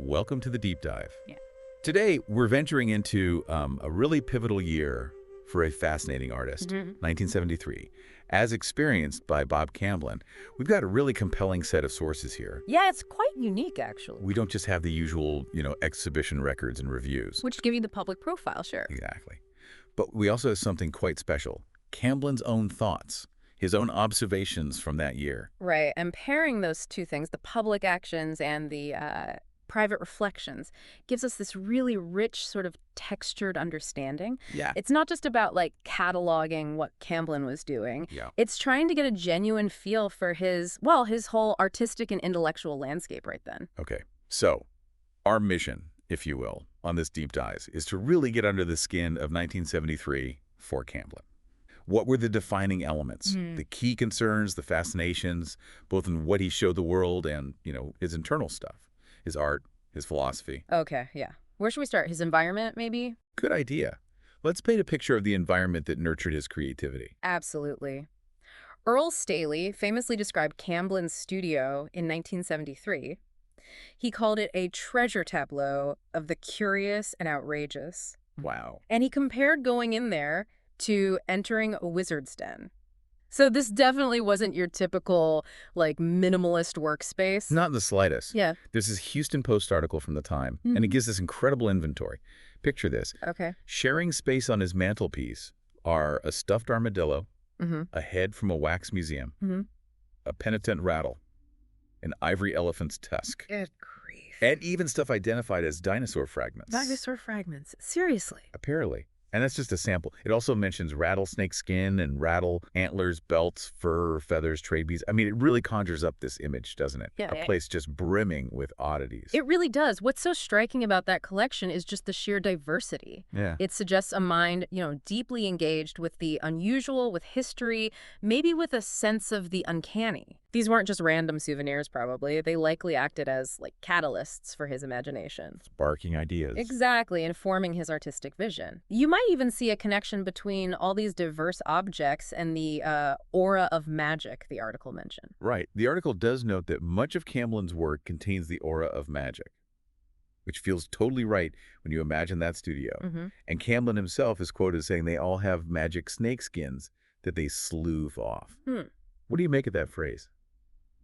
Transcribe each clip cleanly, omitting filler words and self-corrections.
Welcome to the deep dive. Yeah. Today, we're venturing into a really pivotal year for a fascinating artist, 1973. As experienced by Bob Camblin, we've got a really compelling set of sources here. Yeah, it's quite unique, actually. We don't just have the usual, exhibition records and reviews. Which give you the public profile, sure. Exactly. But we also have something quite special. Camblin's own thoughts, his own observations from that year. Right, and pairing those two things, the public actions and the private reflections, gives us this really rich sort of textured understanding. Yeah. It's not just about, like, cataloging what Camblin was doing. Yeah. It's trying to get a genuine feel for his whole artistic and intellectual landscape right then. Okay. So, our mission, if you will, on this deep dive is to really get under the skin of 1973 for Camblin. What were the defining elements, the key concerns, the fascinations, both in what he showed the world and, his internal stuff, his art, his philosophy? Okay, yeah. Where should we start? His environment, maybe? Good idea. Let's paint a picture of the environment that nurtured his creativity. Absolutely. Earl Staley famously described Camblin's studio in 1973. He called it a treasure tableau of the curious and outrageous. Wow. And he compared going in there to entering a wizard's den. So this definitely wasn't your typical, like, minimalist workspace. Not in the slightest. Yeah. There's this Houston Post article from the time, and it gives this incredible inventory. Picture this. Okay. Sharing space on his mantelpiece are a stuffed armadillo, a head from a wax museum, a penitent rattle, an ivory elephant's tusk, Good grief. and even stuff identified as dinosaur fragments. Dinosaur fragments. Seriously. Apparently. And that's just a sample. It also mentions rattlesnake skin and rattle, antlers, belts, fur, feathers, trade beads. I mean, it really conjures up this image, doesn't it? Yeah. A place just brimming with oddities. It really does. What's so striking about that collection is just the sheer diversity. Yeah. It suggests a mind, deeply engaged with the unusual, with history, maybe with a sense of the uncanny. These weren't just random souvenirs, probably. They likely acted as, like, catalysts for his imagination. Sparking ideas. Exactly, informing his artistic vision. You might even see a connection between all these diverse objects and the aura of magic the article mentioned. Right. The article does note that much of Camblin's work contains the aura of magic, which feels totally right when you imagine that studio. And Camblin himself is quoted as saying they all have magic snake skins that they sleuth off. What do you make of that phrase?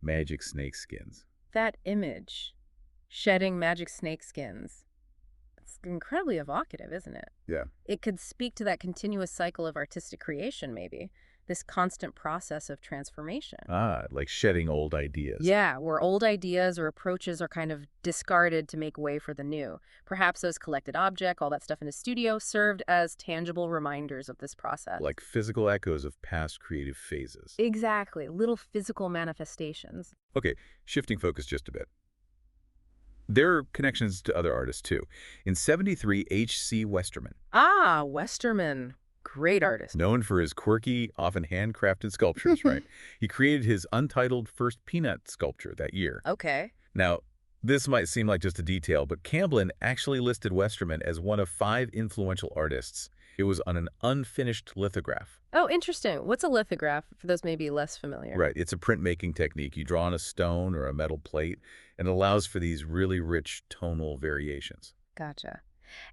Magic snake skins. That image, shedding magic snake skins, it's incredibly evocative, isn't it? Yeah. It could speak to that continuous cycle of artistic creation, maybe. This constant process of transformation. Ah, like shedding old ideas. Yeah, where old ideas or approaches are kind of discarded to make way for the new. Perhaps those collected objects, all that stuff in his studio, served as tangible reminders of this process. Like physical echoes of past creative phases. Exactly, little physical manifestations. Okay, shifting focus just a bit. There are connections to other artists, too. In 73, H.C. Westerman, Ah, Westerman. Great artist. known for his quirky, often handcrafted sculptures, right? He created his untitled first peanut sculpture that year. Okay. Now, this might seem like just a detail, but Camblin actually listed Westerman as one of 5 influential artists. It was on an unfinished lithograph. Oh, interesting. What's a lithograph, for those maybe less familiar? Right, it's a printmaking technique. You draw on a stone or a metal plate, and it allows for these really rich tonal variations. Gotcha.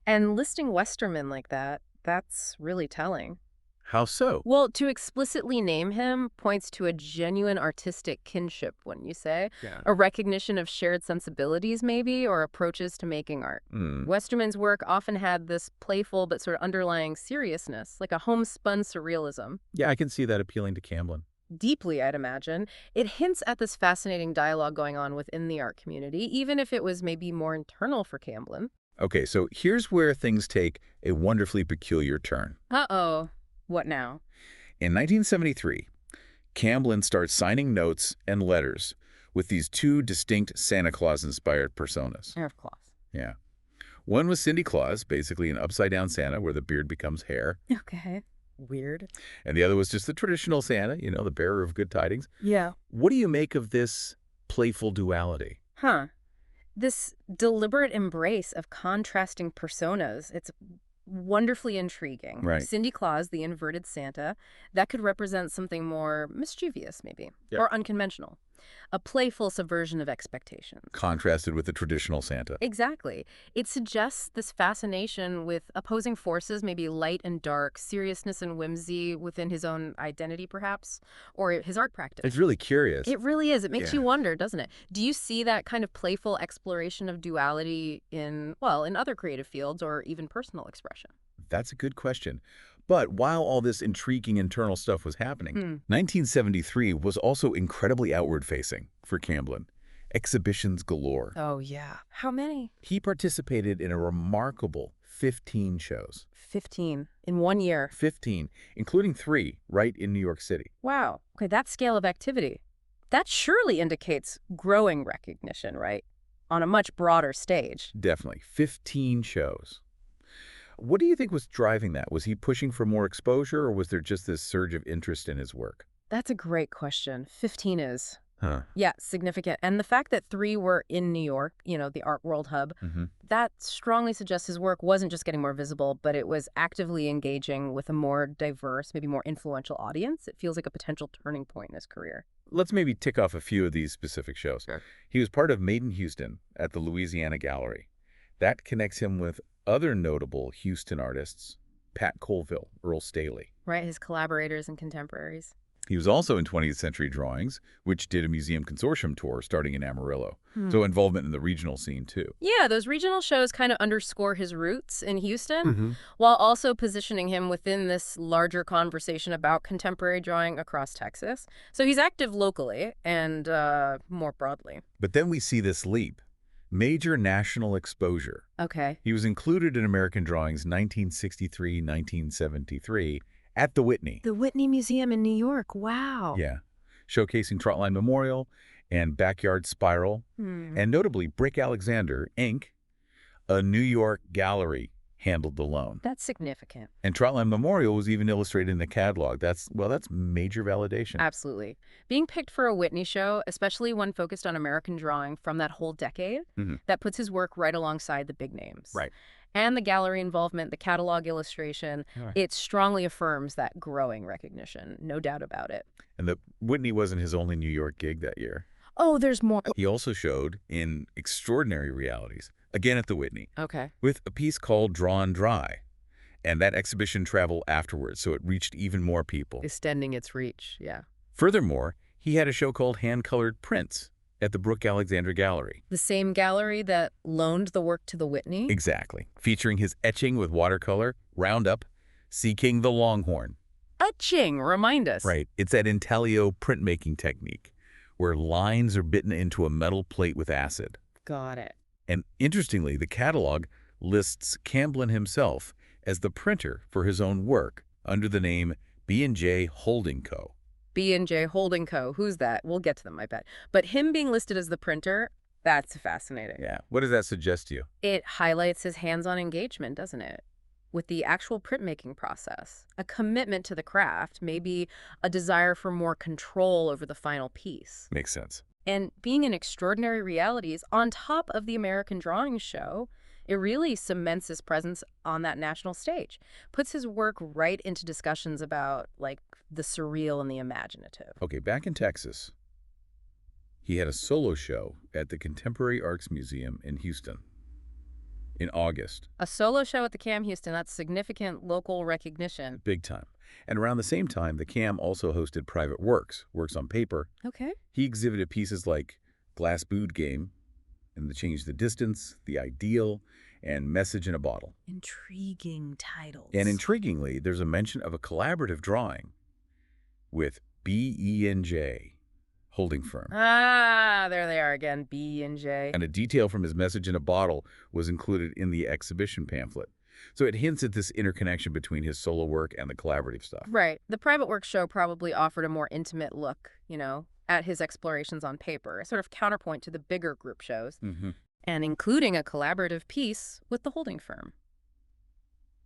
And listing Westerman like that, that's really telling. How so? Well, to explicitly name him points to a genuine artistic kinship, wouldn't you say? Yeah. A recognition of shared sensibilities, maybe, or approaches to making art. Westerman's work often had this playful but sort of underlying seriousness, like a homespun surrealism. Yeah, I can see that appealing to Camblin. Deeply, I'd imagine. It hints at this fascinating dialogue going on within the art community, even if it was maybe more internal for Camblin. Okay, so here's where things take a wonderfully peculiar turn. Uh-oh. What now? In 1973, Camblin starts signing notes and letters with these 2 distinct Santa Claus-inspired personas. Hair of cloth. Yeah. One was Cindy Claus, basically an upside-down Santa where the beard becomes hair. Okay. Weird. And the other was just the traditional Santa, the bearer of good tidings. Yeah. What do you make of this playful duality? Huh. This deliberate embrace of contrasting personas, it's wonderfly intriguing. Right. Cindy Claus, the inverted Santa, that could represent something more mischievous, maybe, Yep. or unconventional. A playful subversion of expectations. Contrasted with the traditional Santa. Exactly. It suggests this fascination with opposing forces, maybe light and dark, seriousness and whimsy within his own identity, perhaps, or his art practice. It's really curious. It really is. It makes Yeah. you wonder, doesn't it? Do you see that kind of playful exploration of duality in, well, in other creative fields or even personal expression? That's a good question. But while all this intriguing internal stuff was happening, 1973 was also incredibly outward-facing for Camblin. Exhibitions galore. Oh, yeah. How many? He participated in a remarkable 15 shows. 15 in 1 year. 15, including 3 right in New York City. Wow. Okay, that scale of activity. That surely indicates growing recognition, right? On a much broader stage. Definitely. 15 shows. What do you think was driving that? Was he pushing for more exposure, or was there just this surge of interest in his work? That's a great question. 15 is, Huh. yeah, significant. And the fact that 3 were in New York, the art world hub, that strongly suggests his work wasn't just getting more visible, but it was actively engaging with a more diverse, maybe more influential audience. It feels like a potential turning point in his career. Let's maybe tick off a few of these specific shows. Sure. He was part of Made in Houston at the Louisiana Gallery. That connects him with other notable Houston artists, Pat Colville, Earl Staley. Right, his collaborators and contemporaries. He was also in 20th Century Drawings, which did a museum consortium tour starting in Amarillo. So involvement in the regional scene, too. Yeah, those regional shows kind of underscore his roots in Houston, while also positioning him within this larger conversation about contemporary drawing across Texas. So he's active locally and more broadly. But then we see this leap. Major national exposure. Okay. He was included in American Drawings 1963-1973 at the Whitney. The Whitney Museum in New York. Wow. Yeah. Showcasing Trotline Memorial and Backyard Spiral, and notably Brick Alexander, Inc., a New York gallery, handled the loan. That's significant. And Trotline Memorial was even illustrated in the catalog. That's major validation. Absolutely. Being picked for a Whitney show, especially one focused on American drawing from that whole decade, that puts his work right alongside the big names. Right. And the gallery involvement, the catalog illustration, it strongly affirms that growing recognition, no doubt about it. And the Whitney wasn't his only New York gig that year. Oh, there's more. He also showed in Extraordinary Realities, again at the Whitney, Okay. with a piece called Drawn Dry. And that exhibition traveled afterwards, so it reached even more people. Extending its reach, yeah. Furthermore, he had a show called Hand-Colored Prints at the Brooke Alexander Gallery. The same gallery that loaned the work to the Whitney? Exactly. Featuring his etching with watercolor, Roundup, Sea King the Longhorn. I Ching, remind us. Right. It's that intaglio printmaking technique where lines are bitten into a metal plate with acid. Got it. And interestingly, the catalog lists Camblin himself as the printer for his own work under the name B&J Holding Co. B&J Holding Co. Who's that? We'll get to them, I bet. But him being listed as the printer, that's fascinating. Yeah. What does that suggest to you? It highlights his hands-on engagement, doesn't it? With the actual printmaking process. A commitment to the craft, maybe a desire for more control over the final piece. Makes sense. And being in Extraordinary Realities on top of the American Drawing Show, it really cements his presence on that national stage. Puts his work right into discussions about, like, the surreal and the imaginative. Okay, back in Texas, he had a solo show at the Contemporary Arts Museum in Houston in August. A solo show at the CAM Houston, that's significant local recognition. Big time. And around the same time, the CAM also hosted private works on paper. Okay. He exhibited pieces like Glass Boot Game and The Change the Distance, The Ideal, and Message in a Bottle. Intriguing titles. And intriguingly, there's a mention of a collaborative drawing with B&J Holding Firm. Ah, there they are again, B&J. And a detail from his Message in a Bottle was included in the exhibition pamphlet. So it hints at this interconnection between his solo work and the collaborative stuff. Right. The private work show probably offered a more intimate look, at his explorations on paper, a sort of counterpoint to the bigger group shows, and including a collaborative piece with the holding firm.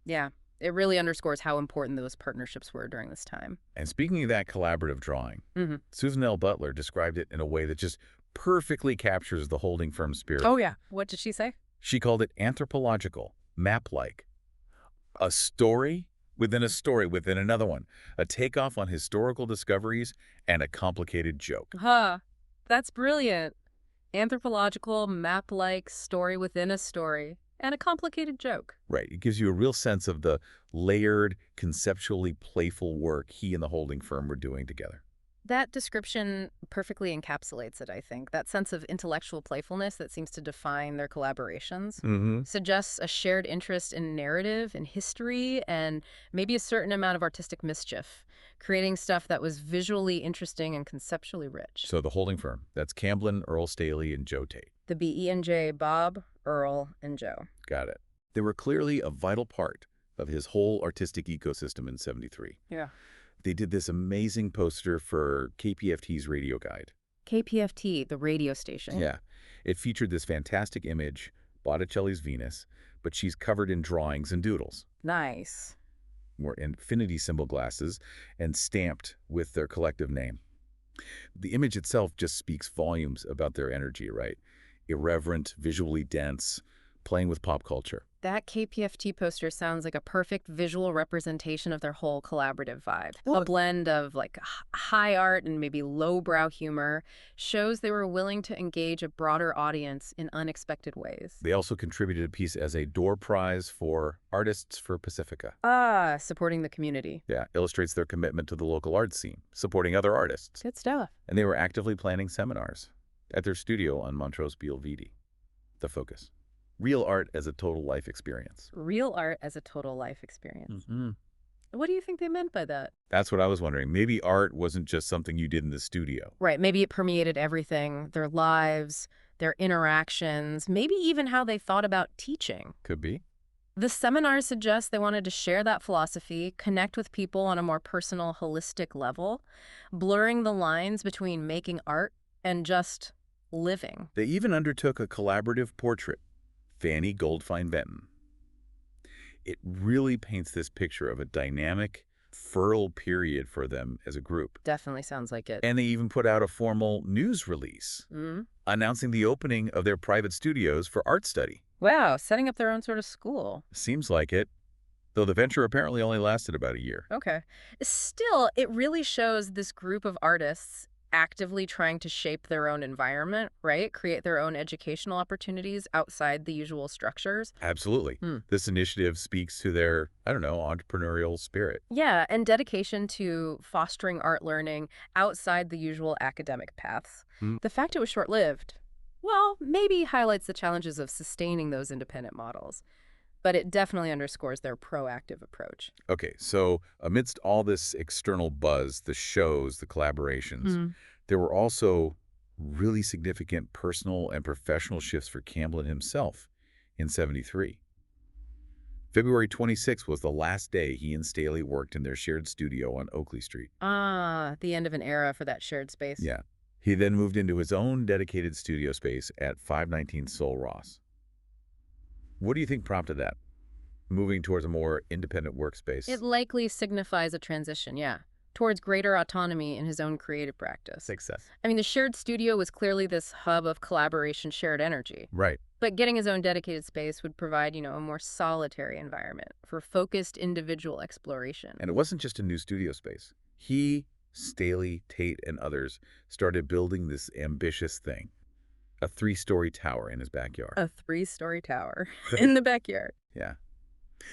Yeah, it really underscores how important those partnerships were during this time. And speaking of that collaborative drawing, Susan L. Butler described it in a way that just perfectly captures the holding firm spirit. Oh, yeah. What did she say? She called it anthropological, map-like. A story within another one. A takeoff on historical discoveries and a complicated joke. That's That's brilliant. Anthropological, map-like, story within a story, and a complicated joke. Right. It gives you a real sense of the layered, conceptually playful work he and the holding firm were doing together. That description perfectly encapsulates it, I think. That sense of intellectual playfulness that seems to define their collaborations Mm-hmm. suggests a shared interest in narrative, in history, and maybe a certain amount of artistic mischief, creating stuff that was visually interesting and conceptually rich. So the holding firm, that's Camblin, Earl Staley, and Joe Tate. The BE&J, Bob, Earl, and Joe. Got it. They were clearly a vital part of his whole artistic ecosystem in '73. Yeah. They did this amazing poster for KPFT's radio guide. KPFT, the radio station. Yeah. It featured this fantastic image, Botticelli's Venus, but she's covered in drawings and doodles, Nice. or infinity symbol glasses, and stamped with their collective name. The image itself just speaks volumes about their energy, right? Irreverent, visually dense, playing with pop culture. That KPFT poster sounds like a perfect visual representation of their whole collaborative vibe. Well, A blend of high art and maybe lowbrow humor shows they were willing to engage a broader audience in unexpected ways. They also contributed a piece as a door prize for Artists for Pacifica. Ah, supporting the community. Yeah, illustrates their commitment to the local art scene, supporting other artists. Good stuff. And they were actively planning seminars at their studio on Montrose Beale-Vidi. The focus. Real art as a total life experience. Real art as a total life experience. Mm-hmm. What do you think they meant by that? That's what I was wondering. Maybe art wasn't just something you did in the studio. Right, maybe it permeated everything, their lives, their interactions, maybe even how they thought about teaching. Could be. The seminars suggest they wanted to share that philosophy, connect with people on a more personal, holistic level, blurring the lines between making art and just living. They even undertook a collaborative portrait, Fanny Goldfine-Benton. It really paints this picture of a dynamic, fertile period for them as a group. Definitely sounds like it. And they even put out a formal news release announcing the opening of their private studios for art study. Wow, setting up their own sort of school. Seems like it, though the venture apparently only lasted about a year. Okay. Still, it really shows this group of artists actively trying to shape their own environment, right? Create their own educational opportunities outside the usual structures. Absolutely. This initiative speaks to their, entrepreneurial spirit. Yeah, and dedication to fostering art learning outside the usual academic paths. The fact it was short-lived, well, maybe highlights the challenges of sustaining those independent models. But it definitely underscores their proactive approach. Okay, so amidst all this external buzz, the shows, the collaborations, there were also really significant personal and professional shifts for Camblin himself in '73. February 26th was the last day he and Staley worked in their shared studio on Oakley Street. Ah, the end of an era for that shared space. Yeah. He then moved into his own dedicated studio space at 519 Sol Ross. What do you think prompted that? Moving towards a more independent workspace? It likely signifies a transition, yeah, towards greater autonomy in his own creative practice. Success. I mean, the shared studio was clearly this hub of collaboration, shared energy. Right. But getting his own dedicated space would provide, a more solitary environment for focused individual exploration. And it wasn't just a new studio space. He, Staley, Tate, and others started building this ambitious thing. A 3-story tower in his backyard. A 3-story tower in the backyard. Yeah.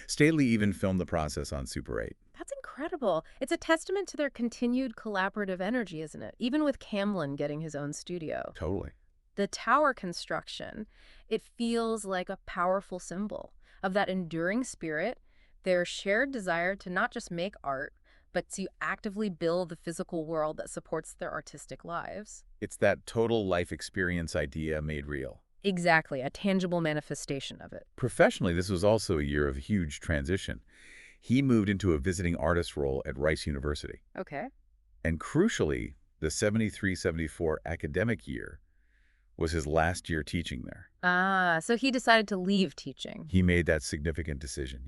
Staley even filmed the process on Super 8. That's incredible. It's a testament to their continued collaborative energy, isn't it? Even with Camblin getting his own studio. Totally. The tower construction, it feels like a powerful symbol of that enduring spirit, their shared desire to not just make art, but to actively build the physical world that supports their artistic lives. It's that total life experience idea made real. Exactly, a tangible manifestation of it. Professionally, this was also a year of huge transition. He moved into a visiting artist role at Rice University. Okay. And crucially, the '73-'74 academic year was his last year teaching there. Ah, so he decided to leave teaching. He made that significant decision,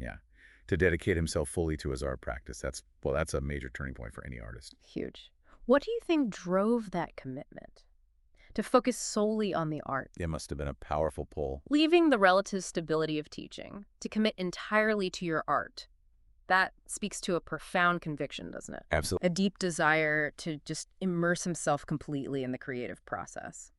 to dedicate himself fully to his art practice. That's a major turning point for any artist. Huge. What do you think drove that commitment? To focus solely on the art. It must have been a powerful pull. Leaving the relative stability of teaching to commit entirely to your art. That speaks to a profound conviction, doesn't it? Absolutely. A deep desire to just immerse himself completely in the creative process,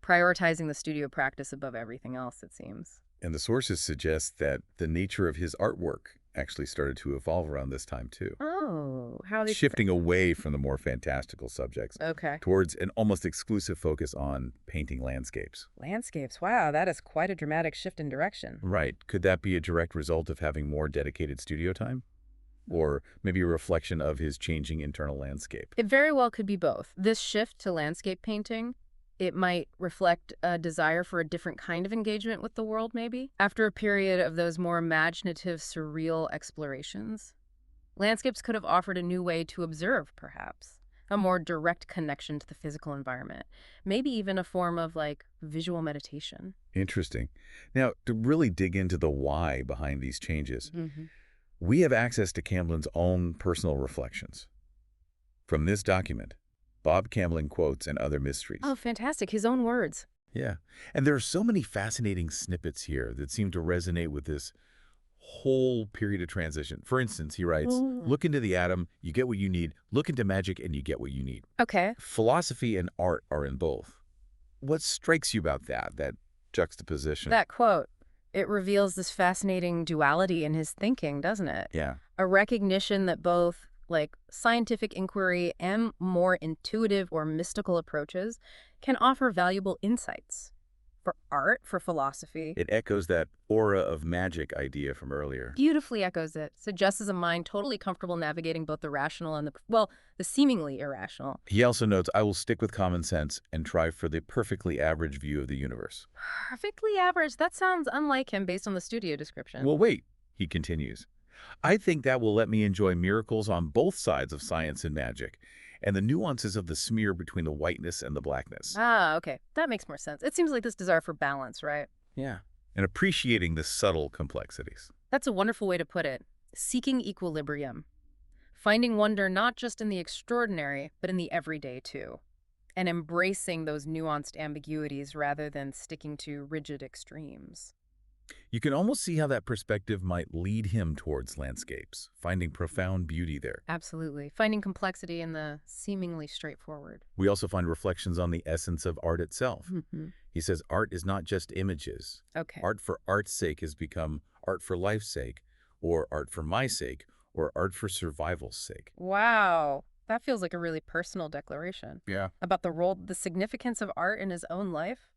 prioritizing the studio practice above everything else, it seems. And the sources suggest that the nature of his artwork actually started to evolve around this time, too. Oh, how they... Shifting away from the more fantastical subjects Okay. towards an almost exclusive focus on painting landscapes. Landscapes. Wow, that is quite a dramatic shift in direction. Right. Could that be a direct result of having more dedicated studio time? Or maybe a reflection of his changing internal landscape? It very well could be both. This shift to landscape painting, it might reflect a desire for a different kind of engagement with the world, maybe. After a period of those more imaginative, surreal explorations, landscapes could have offered a new way to observe, perhaps. A more direct connection to the physical environment. Maybe even a form of, like, visual meditation. Interesting. Now, to really dig into the why behind these changes, Mm-hmm. we have access to Camblin's own personal reflections. From this document, Bob Camblin quotes and other mysteries. Oh, fantastic. His own words. Yeah. And there are so many fascinating snippets here that seem to resonate with this whole period of transition. For instance, he writes, look into the atom, you get what you need. Look into magic, and you get what you need. Okay. Philosophy and art are in both. What strikes you about that juxtaposition? That quote, it reveals this fascinating duality in his thinking, doesn't it? Yeah. A recognition that both, like, scientific inquiry and more intuitive or mystical approaches can offer valuable insights for art, for philosophy. It echoes that aura of magic idea from earlier. Beautifully echoes it, suggests a mind totally comfortable navigating both the rational and the seemingly irrational. He also notes, I will stick with common sense and try for the perfectly average view of the universe. Perfectly average. That sounds unlike him based on the studio description. Well, wait, he continues. I think that will let me enjoy miracles on both sides of science and magic, and the nuances of the smear between the whiteness and the blackness. Ah, okay. That makes more sense. It seems like this desire for balance, right? Yeah. And appreciating the subtle complexities. That's a wonderful way to put it. Seeking equilibrium. Finding wonder not just in the extraordinary, but in the everyday, too. And embracing those nuanced ambiguities rather than sticking to rigid extremes. You can almost see how that perspective might lead him towards landscapes, finding profound beauty there. Absolutely. Finding complexity in the seemingly straightforward. We also find reflections on the essence of art itself. Mm-hmm. He says art is not just images. Okay. Art for art's sake has become art for life's sake, or art for my sake, or art for survival's sake. Wow. That feels like a really personal declaration. Yeah. About the significance of art in his own life.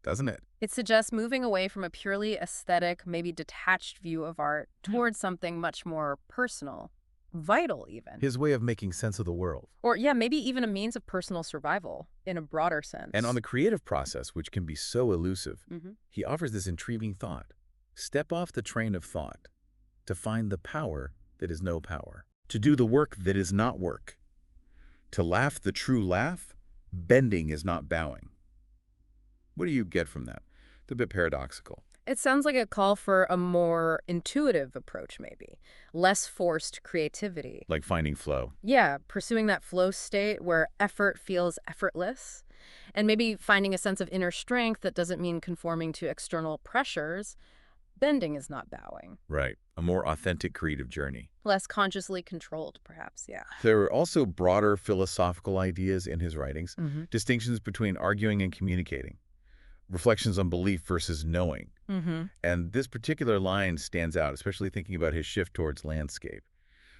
Doesn't it? It suggests moving away from a purely aesthetic, maybe detached view of art towards something much more personal, vital even. His way of making sense of the world. Or, yeah, maybe even a means of personal survival in a broader sense. And on the creative process, which can be so elusive, Mm-hmm. he offers this intriguing thought. Step off the train of thought to find the power that is no power, to do the work that is not work, to laugh the true laugh, bending is not bowing. What do you get from that? It's a bit paradoxical. It sounds like a call for a more intuitive approach, maybe. Less forced creativity. Like finding flow. Yeah, pursuing that flow state where effort feels effortless. And maybe finding a sense of inner strength that doesn't mean conforming to external pressures. Bending is not bowing. Right. A more authentic creative journey. Less consciously controlled, perhaps, yeah. There are also broader philosophical ideas in his writings, Mm-hmm. distinctions between arguing and communicating, reflections on belief versus knowing. Mm-hmm. And this particular line stands out, especially thinking about his shift towards landscape.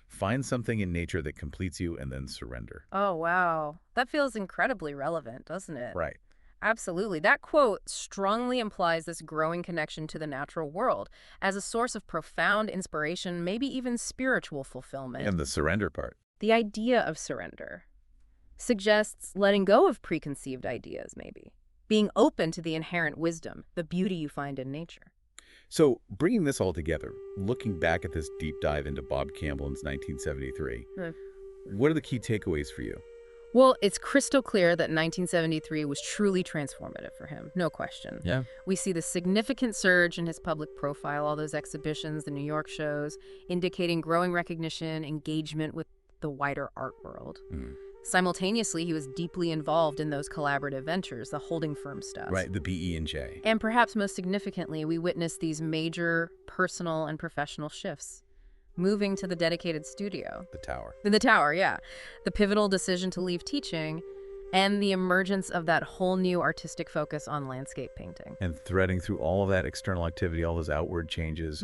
Find something in nature that completes you and then surrender. Oh, wow. That feels incredibly relevant, doesn't it? Right. Absolutely. That quote strongly implies this growing connection to the natural world as a source of profound inspiration, maybe even spiritual fulfillment. And the surrender part. The idea of surrender suggests letting go of preconceived ideas, maybe. Being open to the inherent wisdom, the beauty you find in nature. So, bringing this all together, looking back at this deep dive into Bob Camblin's 1973, what are the key takeaways for you? Well, it's crystal clear that 1973 was truly transformative for him, no question. Yeah. We see the significant surge in his public profile, all those exhibitions, the New York shows, indicating growing recognition, engagement with the wider art world. Mm. Simultaneously, he was deeply involved in those collaborative ventures, the holding firm stuff. Right, the BE&J. And perhaps most significantly, we witnessed these major personal and professional shifts. moving to the dedicated studio. The tower. The tower, yeah. The pivotal decision to leave teaching, and the emergence of that whole new artistic focus on landscape painting. And threading through all of that external activity, all those outward changes,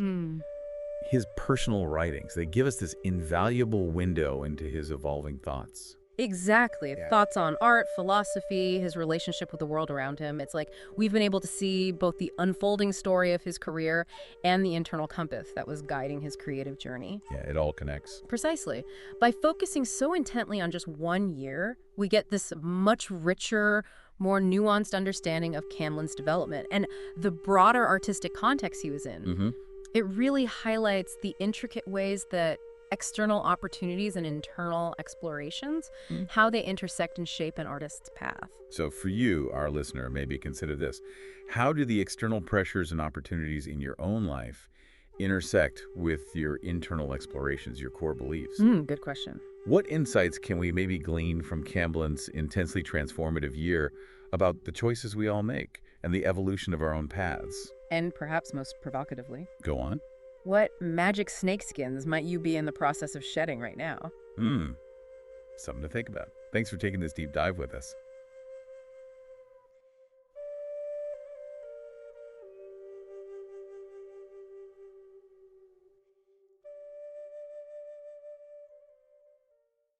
his personal writings, they give us this invaluable window into his evolving thoughts. Exactly. Yeah. Thoughts on art, philosophy, his relationship with the world around him. It's like we've been able to see both the unfolding story of his career and the internal compass that was guiding his creative journey. Yeah, it all connects. Precisely. By focusing so intently on just one year, we get this much richer, more nuanced understanding of Camblin's development and the broader artistic context he was in. It really highlights the intricate ways that external opportunities and internal explorations, how they intersect and shape an artist's path. So for you, our listener, maybe consider this. How do the external pressures and opportunities in your own life intersect with your internal explorations, your core beliefs? Good question. What insights can we maybe glean from Camblin's intensely transformative year about the choices we all make and the evolution of our own paths? And perhaps most provocatively, Go on. what magic snakeskins might you be in the process of shedding right now? Something to think about. Thanks for taking this deep dive with us.